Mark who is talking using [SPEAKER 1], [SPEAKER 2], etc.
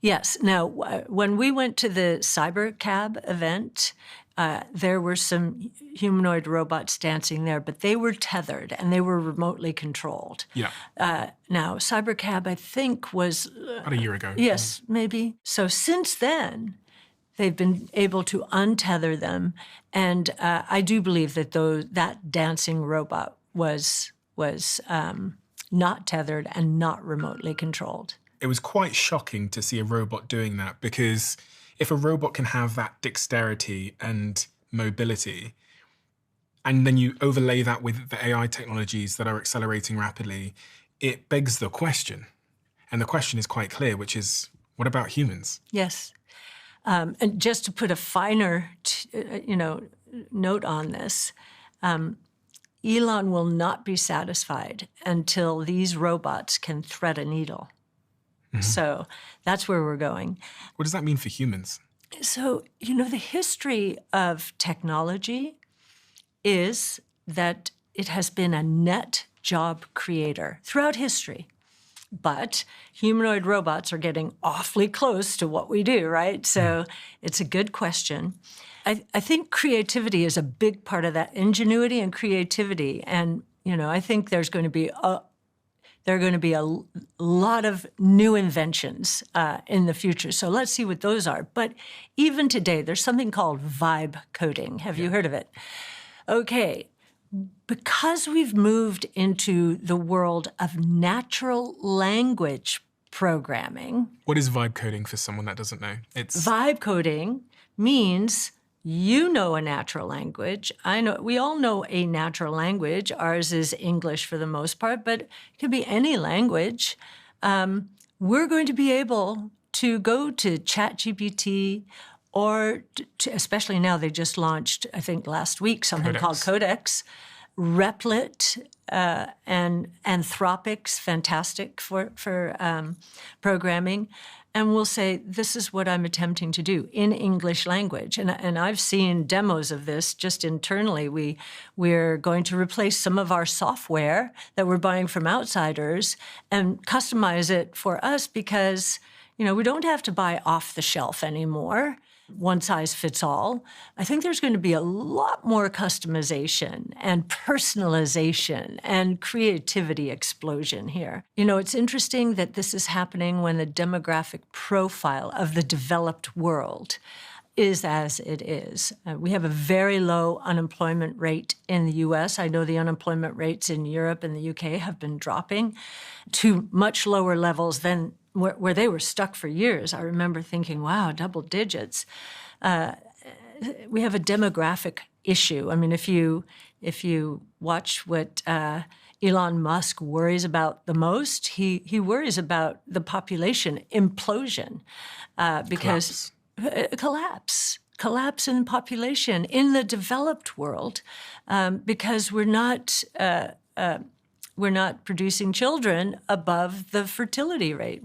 [SPEAKER 1] Yes. Now, when we went to the CyberCab event, there were some humanoid robots dancing there, but they were tethered and they were remotely controlled.
[SPEAKER 2] Yeah.
[SPEAKER 1] Now, CyberCab, I think, was...
[SPEAKER 2] About a year ago.
[SPEAKER 1] Yes, maybe. So since then, they've been able to untether them. And I do believe that that dancing robot was not tethered and not remotely controlled.
[SPEAKER 2] It was quite shocking to see a robot doing that, because if a robot can have that dexterity and mobility, and then you overlay that with the AI technologies that are accelerating rapidly, it begs the question. And the question is quite clear, which is, what about humans?
[SPEAKER 1] Yes. And just to put a finer, note on this, Elon will not be satisfied until these robots can thread a needle. Mm-hmm. So that's where we're going.
[SPEAKER 2] What does that mean for humans?
[SPEAKER 1] So, the history of technology is that it has been a net job creator throughout history. But humanoid robots are getting awfully close to what we do, right? So it's a good question. I think creativity is a big part of that, ingenuity and creativity. And, I think there are going to be a lot of new inventions in the future. So let's see what those are. But even today, there's something called vibe coding. Have you heard of it? Okay. Because we've moved into the world of natural language programming.
[SPEAKER 2] What is vibe coding for someone that doesn't know?
[SPEAKER 1] Vibe coding means you know a natural language. I know, we all know a natural language. Ours is English for the most part, but it could be any language. We're going to be able to go to ChatGPT, or especially now, they just launched, I think last week, something called Codex, Replit, and Anthropic's fantastic for programming. And we'll say, this is what I'm attempting to do in English language. And I've seen demos of this just internally. We're going to replace some of our software that we're buying from outsiders and customize it for us because, we don't have to buy off the shelf anymore. One size fits all. I think there's going to be a lot more customization and personalization and creativity explosion here. It's interesting that this is happening when the demographic profile of the developed world is as it is. We have a very low unemployment rate in the U.S. I know the unemployment rates in Europe and the U.K. have been dropping to much lower levels than where they were stuck for years. I remember thinking, wow, double digits. We have a demographic issue. I mean, if you watch what Elon Musk worries about the most, he worries about the population implosion because collapse in population in the developed world because we're not producing children above the fertility rate.